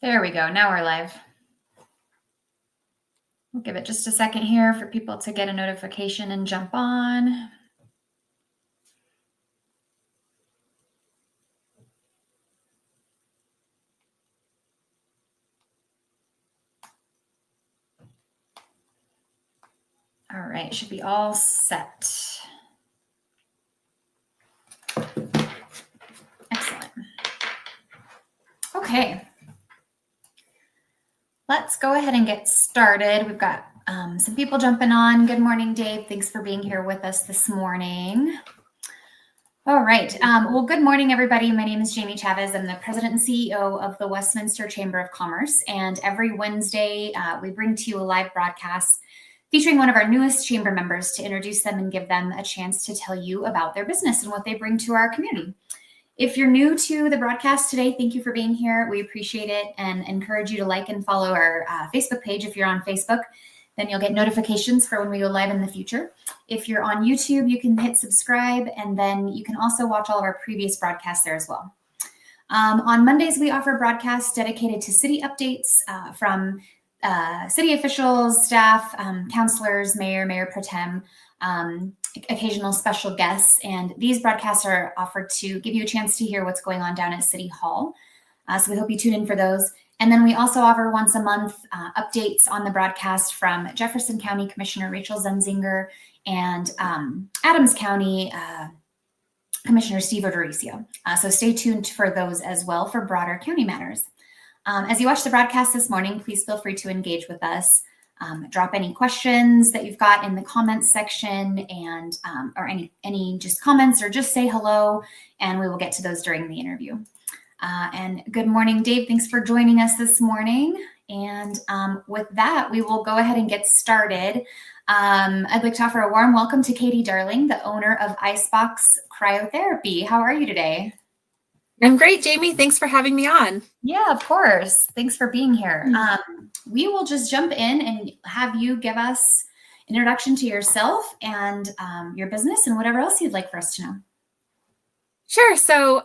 There we go. Now we're live. We'll give it just a second here for people to get a notification and jump on. All right, should be all set. Excellent. Okay. Let's go ahead and get started. We've got some people jumping on. Good morning, Dave. Thanks for being here with us this morning. All right. Well, good morning, everybody. My name is Jamie Chavez. I'm the president and CEO of the Westminster Chamber of Commerce. And every Wednesday, we bring to you a live broadcast featuring one of our newest chamber members to introduce them and give them a chance to tell you about their business and what they bring to our community. If you're new to the broadcast today, thank you for being here. We appreciate it and encourage you to like and follow our Facebook page if you're on Facebook. Then you'll get notifications for when we go live in the future. If you're on YouTube, you can hit subscribe, and then you can also watch all of our previous broadcasts there as well. On Mondays, we offer broadcasts dedicated to city updates from city officials, staff, councilors, mayor pro tem, occasional special guests. And these broadcasts are offered to give you a chance to hear what's going on down at City Hall. So we hope you tune in for those. And then we also offer once a month updates on the broadcast from Jefferson County Commissioner Rachel Zenzinger and Adams County Commissioner Steve O'Dorisio. So stay tuned for those as well for broader county matters. As you watch the broadcast this morning, please feel free to engage with us. Drop any questions that you've got in the comments section and or any just comments, or just say hello, and we will get to those during the interview. And good morning, Dave. Thanks for joining us this morning. And with that, we will go ahead and get started. I'd like to offer a warm welcome to Katie Darling, the owner of Icebox Cryotherapy. How are you today? I'm great, Jamie. Thanks for having me on. Yeah, of course. Thanks for being here. We will just jump in and have you give us an introduction to yourself and your business and whatever else you'd like for us to know. Sure. So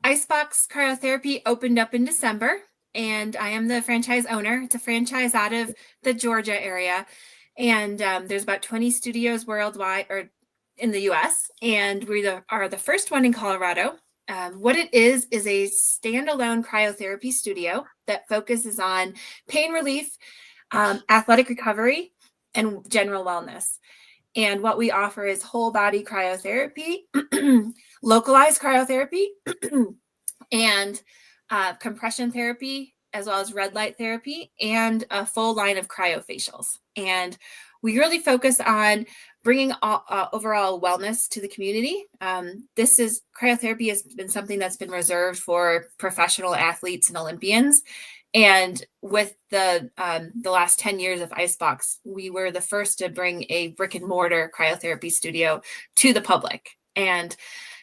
Icebox Cryotherapy opened up in December, and I am the franchise owner. It's a franchise out of the Georgia area, and there's about 20 studios worldwide or in the U.S., and we are the first one in Colorado. What it is a standalone cryotherapy studio that focuses on pain relief, athletic recovery, and general wellness. And what we offer is whole body cryotherapy, localized cryotherapy, and compression therapy, as well as red light therapy, and a full line of cryofacials. And we really focus on bringing overall wellness to the community. Cryotherapy has been something that's been reserved for professional athletes and Olympians. And with the last 10 years of Icebox, we were the first to bring a brick and mortar cryotherapy studio to the public. And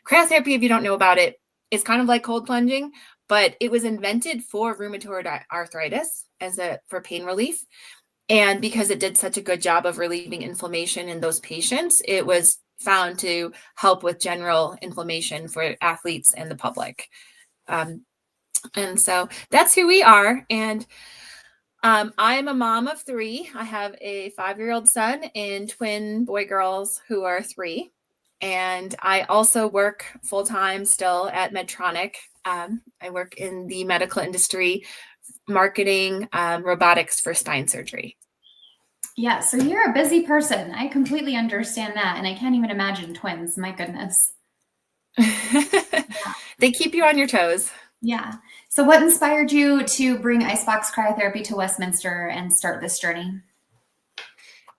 cryotherapy, if you don't know about it, is kind of like cold plunging, but it was invented for rheumatoid arthritis for pain relief. And because it did such a good job of relieving inflammation in those patients, it was found to help with general inflammation for athletes and the public. And so that's who we are. And I am a mom of 3. I have a 5-year-old son and twin boy girls who are 3. And I also work full-time still at Medtronic. I work in the medical industry, marketing robotics for spine surgery. Yeah, so you're a busy person. I completely understand that. And I can't even imagine twins. My goodness. They keep you on your toes. Yeah. So what inspired you to bring Icebox Cryotherapy to Westminster and start this journey?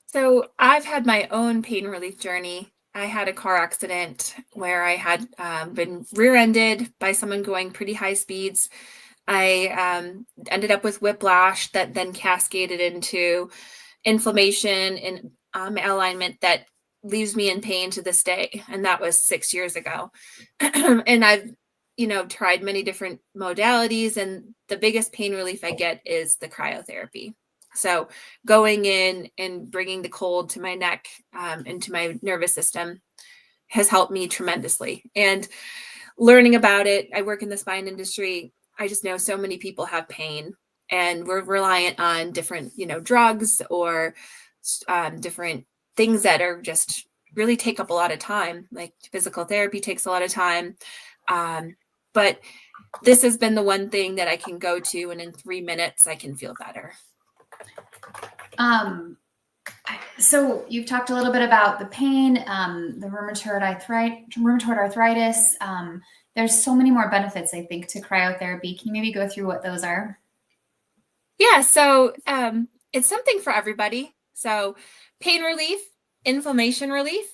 So I've had my own pain relief journey. I had a car accident where I had been rear-ended by someone going pretty high speeds. I ended up with whiplash that then cascaded into inflammation and alignment that leaves me in pain to this day. And that was 6 years ago. And I've, tried many different modalities, and the biggest pain relief I get is the cryotherapy. So going in and bringing the cold to my neck and to my nervous system has helped me tremendously. And learning about it, I work in the spine industry. I just know so many people have pain, and we're reliant on different, drugs or different things that are just really take up a lot of time. Like physical therapy takes a lot of time. But this has been the one thing that I can go to, and in 3 minutes I can feel better. So you've talked a little bit about the pain, the rheumatoid arthritis. There's so many more benefits, I think, to cryotherapy. Can you maybe go through what those are? Yeah, so it's something for everybody. So pain relief, inflammation relief.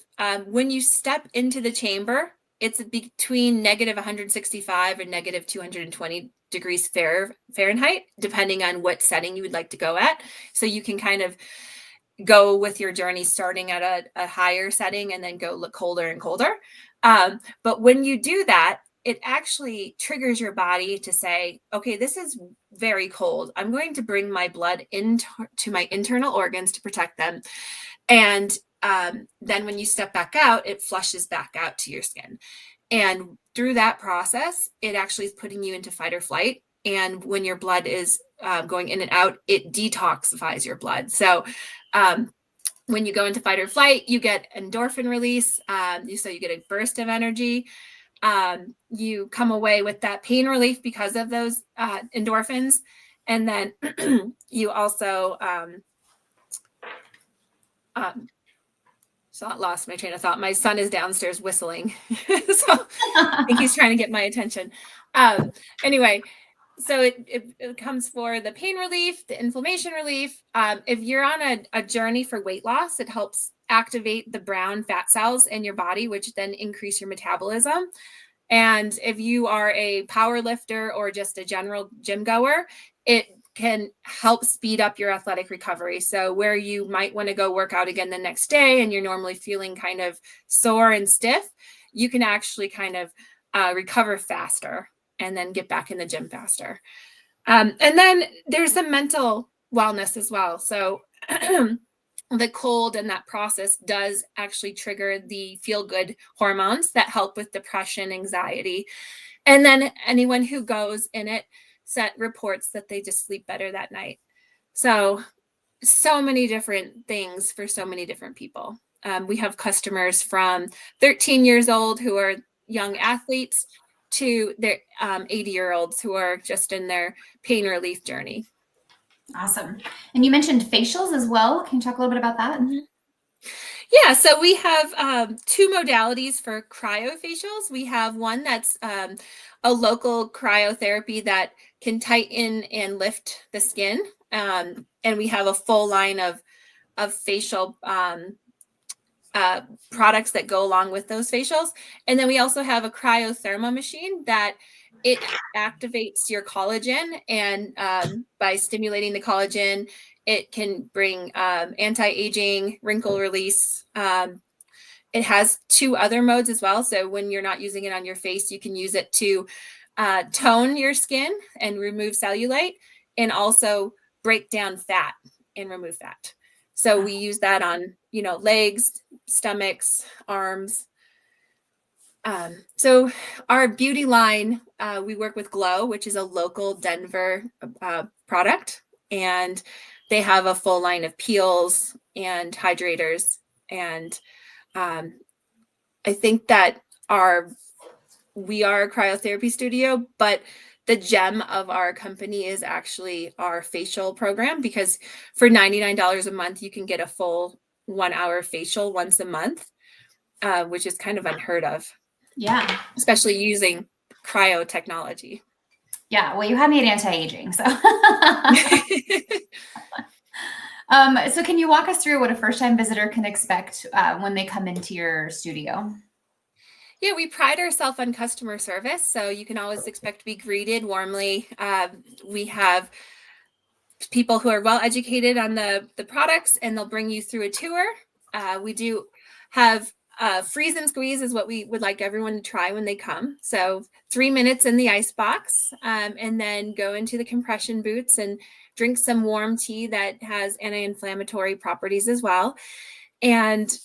When you step into the chamber, it's between negative 165 and negative 220 degrees Fahrenheit, depending on what setting you would like to go at. So you can kind of go with your journey starting at a higher setting and then go look colder and colder. But when you do that, it actually triggers your body to say, okay, this is very cold. I'm going to bring my blood into my internal organs to protect them. And then when you step back out, it flushes back out to your skin. And through that process, it actually is putting you into fight or flight. And when your blood is going in and out, it detoxifies your blood. So when you go into fight or flight, you get endorphin release. So you get a burst of energy. You come away with that pain relief because of those endorphins. And then you also, so I lost my train of thought. My son is downstairs whistling. So I think he's trying to get my attention. Anyway, so it comes for the pain relief, the inflammation relief. If you're on a journey for weight loss, it helps activate the brown fat cells in your body, which then increase your metabolism. And if you are a power lifter or just a general gym goer, it can help speed up your athletic recovery. So where you might want to go work out again the next day and you're normally feeling kind of sore and stiff, you can actually kind of recover faster and then get back in the gym faster. And then there's the mental wellness as well. So the cold and that process does actually trigger the feel-good hormones that help with depression, anxiety. And then anyone who goes in it reports that they just sleep better that night. So many different things for so many different people. We have customers from 13 years old who are young athletes to their 80-year-olds who are just in their pain relief journey. Awesome. And you mentioned facials as well. Can you talk a little bit about that? Mm-hmm. Yeah, so we have two modalities for cryofacials. We have one that's a local cryotherapy that can tighten and lift the skin. And we have a full line of facial products that go along with those facials. And then we also have a cryotherma machine that it activates your collagen, and by stimulating the collagen, it can bring anti-aging, wrinkle release. It has two other modes as well. So when you're not using it on your face, you can use it to tone your skin and remove cellulite, and also break down fat and remove fat. So we use that on, legs, stomachs, arms. So our beauty line, we work with Glow, which is a local Denver product, and they have a full line of peels and hydrators. And I think that we are a cryotherapy studio, but the gem of our company is actually our facial program, because for $99 a month, you can get a full 1 hour facial once a month, which is kind of unheard of. Yeah. Especially using cryo technology. Yeah. Well, you have me at anti-aging. So, so can you walk us through what a first-time visitor can expect when they come into your studio? Yeah, we pride ourselves on customer service. So you can always expect to be greeted warmly. We have people who are well educated on the products, and they'll bring you through a tour. We do have freeze and squeeze is what we would like everyone to try when they come. So 3 minutes in the ice box, and then go into the compression boots and drink some warm tea that has anti-inflammatory properties as well. And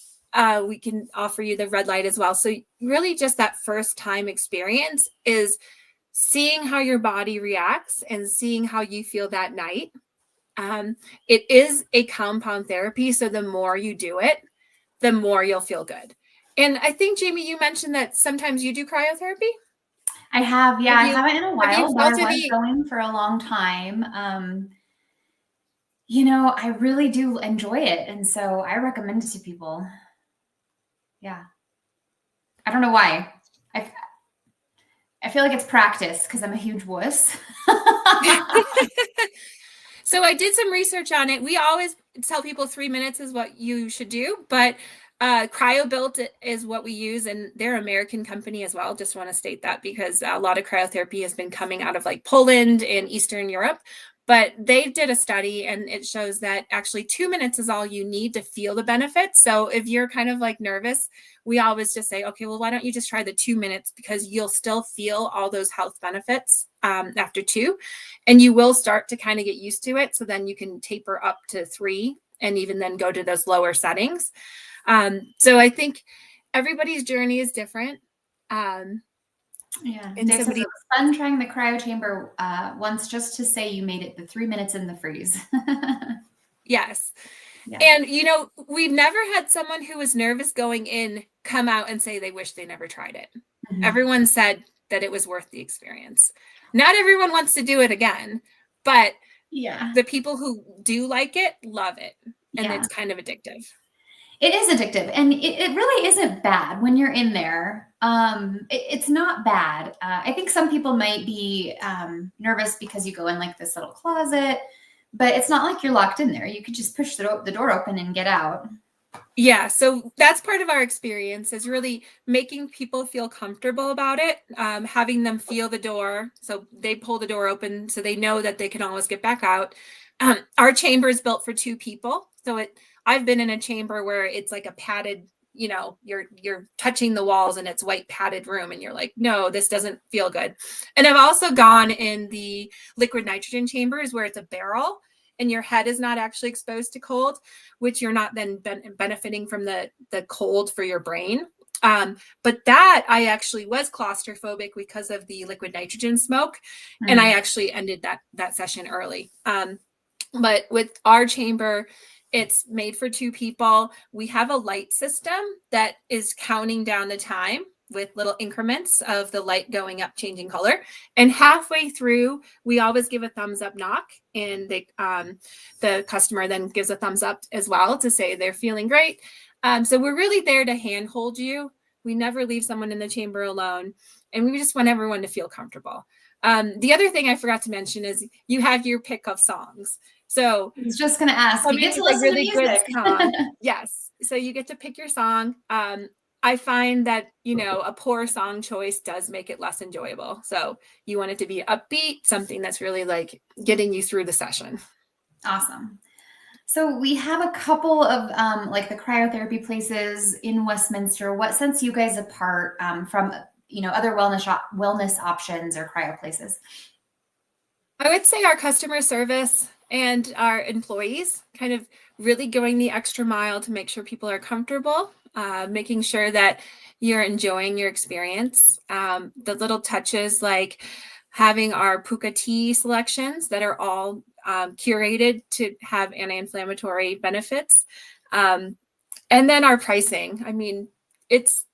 we can offer you the red light as well. So really just that first time experience is seeing how your body reacts and seeing how you feel that night. It is a compound therapy, so the more you do it, the more you'll feel good. And I think, Jamie, you mentioned that sometimes you do cryotherapy. I have, yeah, I haven't in a have you while, but I felt was any? going for a long time. I really do enjoy it, and so I recommend it to people. Yeah. I don't know why. I I feel like it's practice because I'm a huge wuss. So I did some research on it. We always tell people 3 minutes is what you should do, but CryoBuilt is what we use, and they're an American company as well. Just want to state that because a lot of cryotherapy has been coming out of like Poland and Eastern Europe. But they did a study and it shows that actually 2 minutes is all you need to feel the benefits. So if you're kind of like nervous, we always just say, okay, well, why don't you just try the 2 minutes, because you'll still feel all those health benefits after 2, and you will start to kind of get used to it. So then you can taper up to 3 and even then go to those lower settings. So I think everybody's journey is different. Yeah. And Dave says somebody, it was fun trying the cryo chamber once just to say you made it the 3 minutes in the freeze. yes. Yeah. And, we've never had someone who was nervous going in come out and say they wish they never tried it. Mhm. Everyone said that it was worth the experience. Not everyone wants to do it again, but Yeah. the people who do like it love it. And Yeah. it's kind of addictive. It is addictive, and it really isn't bad when you're in there. It's not bad. I think some people might be nervous because you go in like this little closet, but it's not like you're locked in there. You could just push the door open and get out. Yeah, so that's part of our experience, is really making people feel comfortable about it, having them feel the door. So they pull the door open so they know that they can always get back out. Our chamber is built for 2 people. So I've been in a chamber where it's like a padded, you're touching the walls and it's white padded room and you're like, no, this doesn't feel good. And I've also gone in the liquid nitrogen chambers where it's a barrel and your head is not actually exposed to cold, which you're not then benefiting from the cold for your brain. But that I actually was claustrophobic because of the liquid nitrogen smoke, and I actually ended that session early. But with our chamber, it's made for 2 people. We have a light system that is counting down the time with little increments of the light going up, changing color. And halfway through, we always give a thumbs up knock, and the customer then gives a thumbs up as well to say they're feeling great. So we're really there to handhold you. We never leave someone in the chamber alone, and we just want everyone to feel comfortable. The other thing I forgot to mention is you have your pick of songs. So I was just going to ask, you get to listen to music. Yes. So you get to pick your song. I find that, a poor song choice does make it less enjoyable. So you want it to be upbeat, something that's really like getting you through the session. Awesome. So we have a couple of like the cryotherapy places in Westminster. What sets you guys apart from, other wellness options or cryo places? I would say our customer service and our employees kind of really going the extra mile to make sure people are comfortable, making sure that you're enjoying your experience. The little touches like having our puka tea selections that are all curated to have anti-inflammatory benefits. And then our pricing. I mean, it's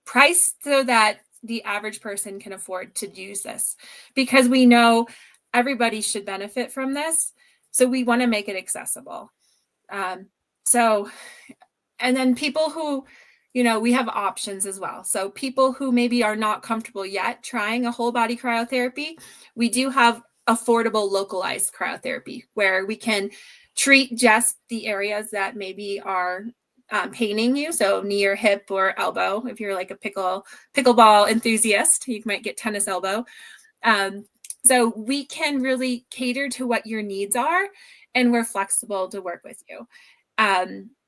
priced so that the average person can afford to use this, because we know everybody should benefit from this. So we want to make it accessible. And then people who, we have options as well. So people who maybe are not comfortable yet trying a whole body cryotherapy, we do have affordable localized cryotherapy where we can treat just the areas that maybe are paining you. So knee or hip or elbow. If you're like a pickleball enthusiast, you might get tennis elbow. So we can really cater to what your needs are, and we're flexible to work with you.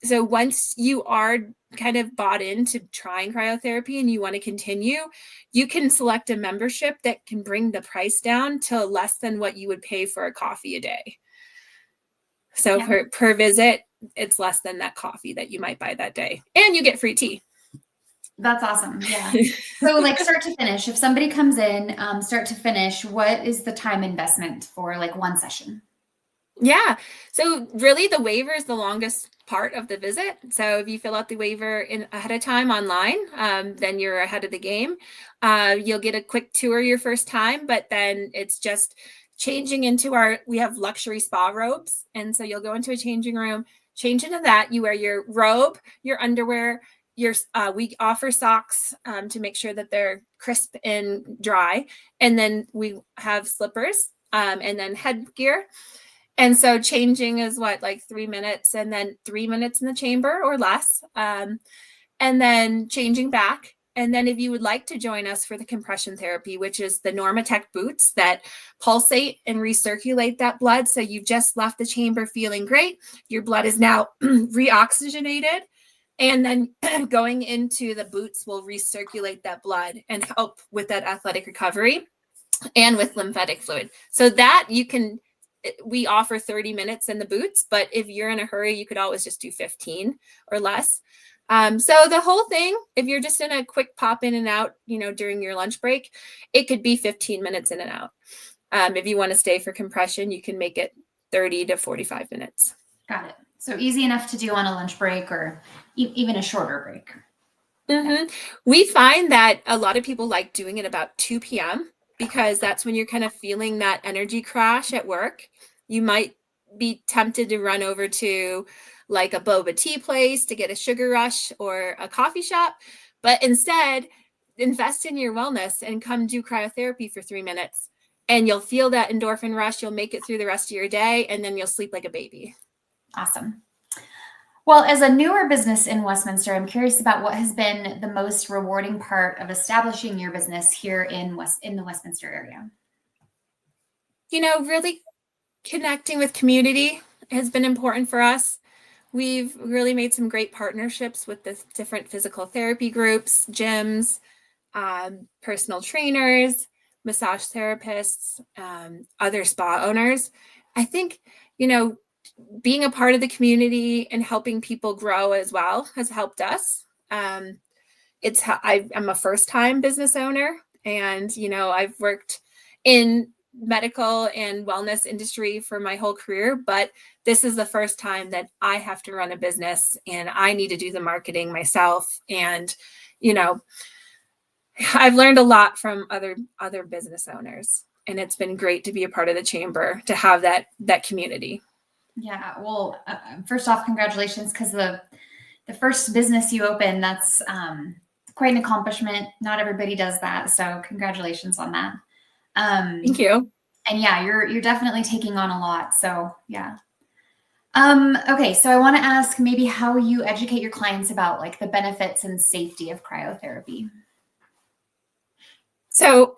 So once you are kind of bought into trying cryotherapy and you want to continue, you can select a membership that can bring the price down to less than what you would pay for a coffee a day. So per visit, it's less than that coffee that you might buy that day, and you get free tea. That's awesome. Yeah. So like start to finish, if somebody comes in, start to finish, what is the time investment for like one session? Yeah. So really the waiver is the longest part of the visit. So if you fill out the waiver in ahead of time online, then you're ahead of the game. You'll get a quick tour your first time, but then it's just changing into we have luxury spa robes. And so you'll go into a changing room, change into that. You wear your robe, your underwear, we offer socks to make sure that they're crisp and dry. And then we have slippers and then headgear. And so changing is like 3 minutes, and then 3 minutes in the chamber or less. And then changing back. And then if you would like to join us for the compression therapy, which is the Normatec boots that pulsate and recirculate that blood. So you've just left the chamber feeling great. Your blood is now reoxygenated. And then going into the boots will recirculate that blood and help with that athletic recovery and with lymphatic fluid. So that we offer 30 minutes in the boots, but if you're in a hurry, you could always just do 15 or less. So the whole thing, if you're just in a quick pop in and out, during your lunch break, it could be 15 minutes in and out. If you want to stay for compression, you can make it 30 to 45 minutes. Got it. So easy enough to do on a lunch break or even a shorter break. Mm-hmm. We find that a lot of people like doing it about 2 p.m. because that's when you're kind of feeling that energy crash at work. You might be tempted to run over to like a boba tea place to get a sugar rush or a coffee shop, but instead invest in your wellness and come do cryotherapy for 3 minutes, and you'll feel that endorphin rush. You'll make it through the rest of your day, and then you'll sleep like a baby. Awesome. Well, as a newer business in Westminster, I'm curious about what has been the most rewarding part of establishing your business here in the Westminster area. Really connecting with community has been important for us. We've really made some great partnerships with the different physical therapy groups, gyms, personal trainers, massage therapists, other spa owners. I think, being a part of the community and helping people grow as well has helped us. I'm a first-time business owner, and I've worked in medical and wellness industry for my whole career, but this is the first time that I have to run a business and I need to do the marketing myself. And I've learned a lot from other business owners, and it's been great to be a part of the chamber, to have that community. Yeah, well, first off, congratulations, because the first business you open, that's quite an accomplishment. Not everybody does that, so congratulations on that. Thank you. And yeah, you're definitely taking on a lot. So yeah. Okay, so I want to ask maybe how you educate your clients about like the benefits and safety of cryotherapy. So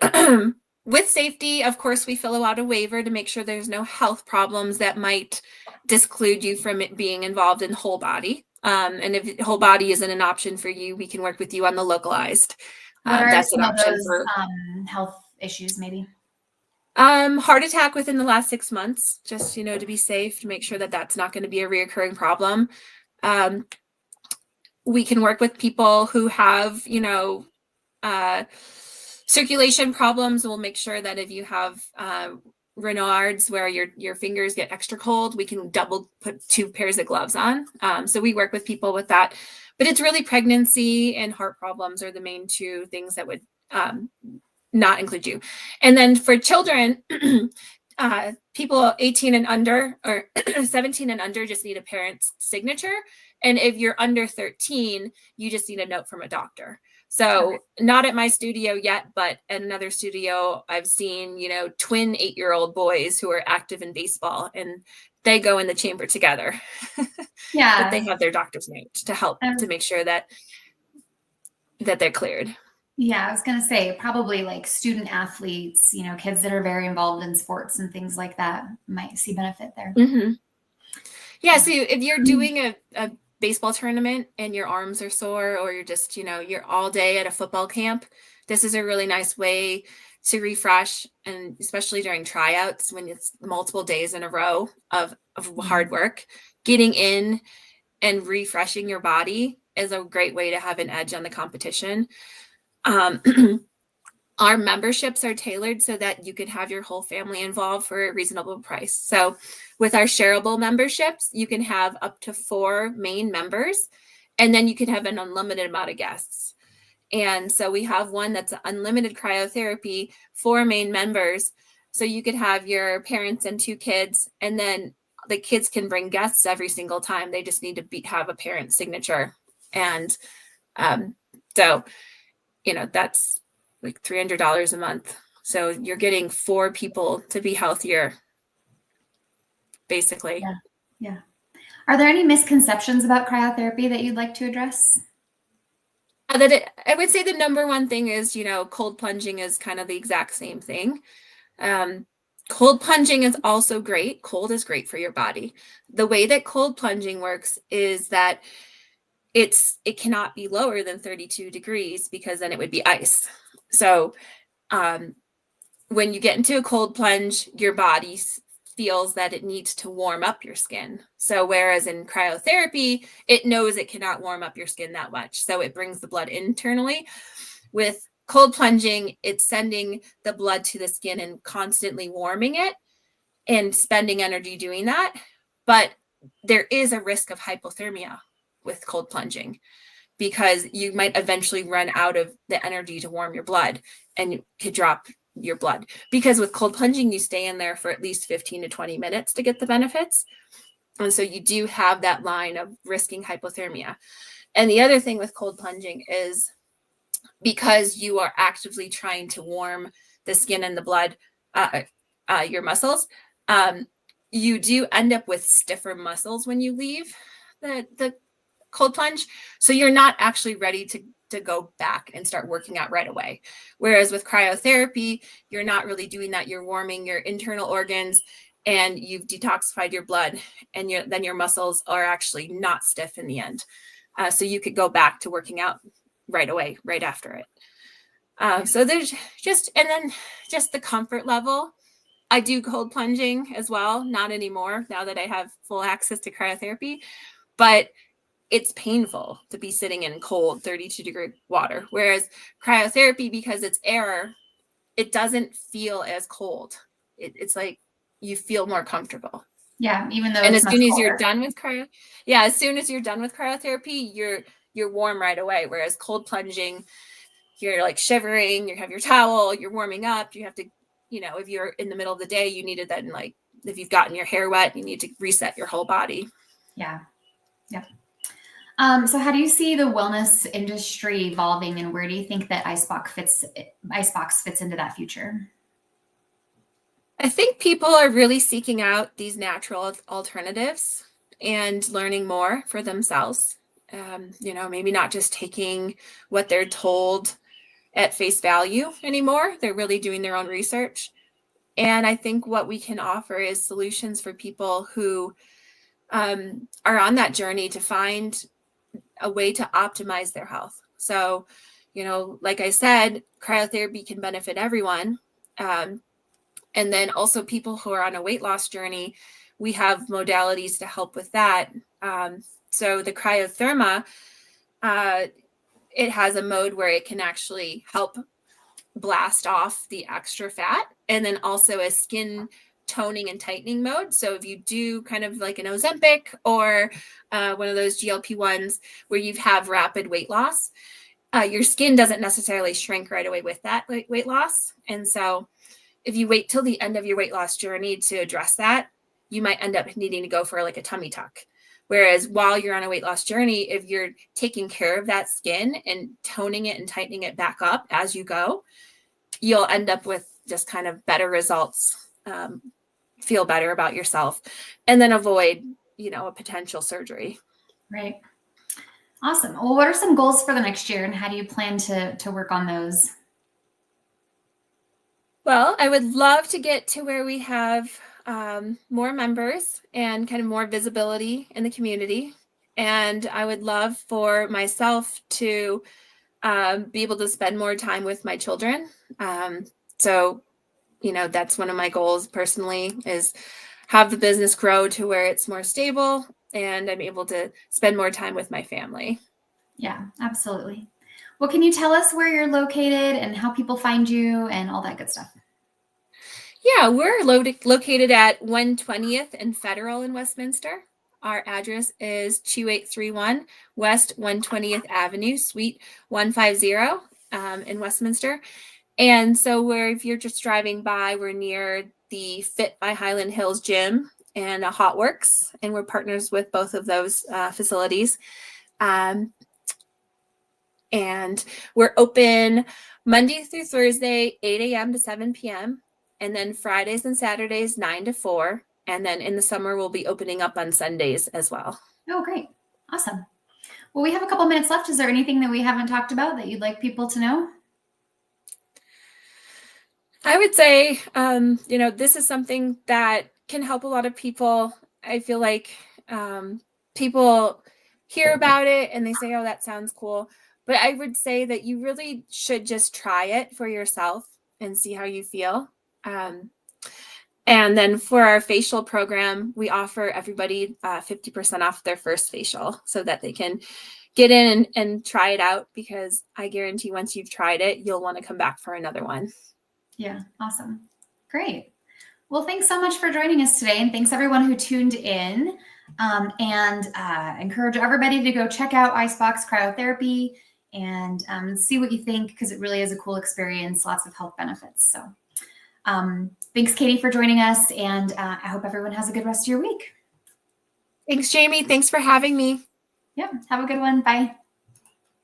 with safety, of course, we fill out a waiver to make sure there's no health problems that might disclude you from it being involved in whole body. And if whole body isn't an option for you, we can work with you on the localized. What are That's some an of option those for health issues, maybe? heart attack within the last 6 months, just to be safe, to make sure that that's not going to be a reoccurring problem. We can work with people who have circulation problems. We'll make sure that if you have Raynaud's, where your fingers get extra cold, we can put 2 pairs of gloves on. So we work with people with that, but it's really pregnancy and heart problems are the main 2 things that would not include you. And then for children, people 18 and under or 17 and under just need a parent's signature. And if you're under 13, you just need a note from a doctor. So not at my studio yet, but at another studio, I've seen, twin 8-year-old boys who are active in baseball, and they go in the chamber together. Yeah. But they have their doctor's note to help to make sure that they're cleared. Yeah, I was going to say probably like student athletes, kids that are very involved in sports and things like that might see benefit there. Mm-hmm. Yeah. So if you're doing a baseball tournament and your arms are sore, or you're just, you're all day at a football camp, this is a really nice way to refresh. And especially during tryouts, when it's multiple days in a row of hard work, getting in and refreshing your body is a great way to have an edge on the competition. Our memberships are tailored so that you could have your whole family involved for a reasonable price. So with our shareable memberships, you can have up to 4 main members, and then you can have an unlimited amount of guests. And so we have one that's unlimited cryotherapy, 4 main members. So you could have your parents and 2 kids, and then the kids can bring guests every single time. They just need to have a parent signature. And so, that's like $300 a month. So you're getting 4 people to be healthier, basically. Yeah. Are there any misconceptions about cryotherapy that you'd like to address? I would say the number one thing is, cold plunging is kind of the exact same thing. Cold plunging is also great. Cold is great for your body. The way that cold plunging works is that it cannot be lower than 32 degrees because then it would be ice. So when you get into a cold plunge, your body feels that it needs to warm up your skin. So whereas in cryotherapy, it knows it cannot warm up your skin that much. So it brings the blood internally. With cold plunging, it's sending the blood to the skin and constantly warming it and spending energy doing that. But there is a risk of hypothermia with cold plunging because you might eventually run out of the energy to warm your blood and you could drop your blood. Because with cold plunging, you stay in there for at least 15 to 20 minutes to get the benefits. And so you do have that line of risking hypothermia. And the other thing with cold plunging is because you are actively trying to warm the skin and the blood, your muscles, you do end up with stiffer muscles when you leave the cold plunge. So you're not actually ready to go back and start working out right away. Whereas with cryotherapy, you're not really doing that. You're warming your internal organs and you've detoxified your blood, and then your muscles are actually not stiff in the end. So you could go back to working out right away, right after it. So there's just the comfort level. I do cold plunging as well, not anymore now that I have full access to cryotherapy, but it's painful to be sitting in cold 32-degree water. Whereas cryotherapy, because it's air, it doesn't feel as cold. It's like you feel more comfortable. Yeah, even though and it's as soon as colder. you're done with cryotherapy, you're warm right away. Whereas cold plunging, you're like shivering, you have your towel, you're warming up, you have to, if you're in the middle of the day, you need it then, like if you've gotten your hair wet, you need to reset your whole body. Yeah. So how do you see the wellness industry evolving, and where do you think that Icebox fits into that future? I think people are really seeking out these natural alternatives and learning more for themselves. Maybe not just taking what they're told at face value anymore. They're really doing their own research. And I think what we can offer is solutions for people who are on that journey to find a way to optimize their health. So, like I said, cryotherapy can benefit everyone. And then also people who are on a weight loss journey, we have modalities to help with that. So the cryotherma, it has a mode where it can actually help blast off the extra fat, and then also a skin toning and tightening mode. So if you do kind of like an Ozempic or one of those GLP-1s where you have rapid weight loss, your skin doesn't necessarily shrink right away with that weight loss. And so if you wait till the end of your weight loss journey to address that, you might end up needing to go for like a tummy tuck. Whereas while you're on a weight loss journey, if you're taking care of that skin and toning it and tightening it back up as you go, you'll end up with just kind of better results, feel better about yourself, and then avoid, a potential surgery. Right. Awesome. Well, what are some goals for the next year, and how do you plan to work on those? Well, I would love to get to where we have more members and kind of more visibility in the community. And I would love for myself to be able to spend more time with my children. So, that's one of my goals personally, is have the business grow to where it's more stable and I'm able to spend more time with my family. Yeah, absolutely. Well, can you tell us where you're located and how people find you and all that good stuff? Yeah, we're located at 120th and Federal in Westminster. Our address is 2831 West 120th Avenue, Suite 150 in Westminster. And so if you're just driving by, we're near the Fit by Highland Hills gym and a Hot Works, and we're partners with both of those facilities. And we're open Monday through Thursday, 8 a.m. to 7 p.m. And then Fridays and Saturdays, 9 to 4. And then in the summer, we'll be opening up on Sundays as well. Oh, great. Awesome. Well, we have a couple minutes left. Is there anything that we haven't talked about that you'd like people to know? I would say, this is something that can help a lot of people. I feel like people hear about it and they say, oh, that sounds cool. But I would say that you really should just try it for yourself and see how you feel. And then for our facial program, we offer everybody 50% off their first facial so that they can get in and try it out, because I guarantee once you've tried it, you'll want to come back for another one. Yeah, awesome. Great. Well, thanks so much for joining us today. And thanks everyone who tuned in. And encourage everybody to go check out Icebox Cryotherapy and see what you think, because it really is a cool experience, lots of health benefits. So thanks, Katie, for joining us. And I hope everyone has a good rest of your week. Thanks, Jamie. Thanks for having me. Yeah, have a good one. Bye.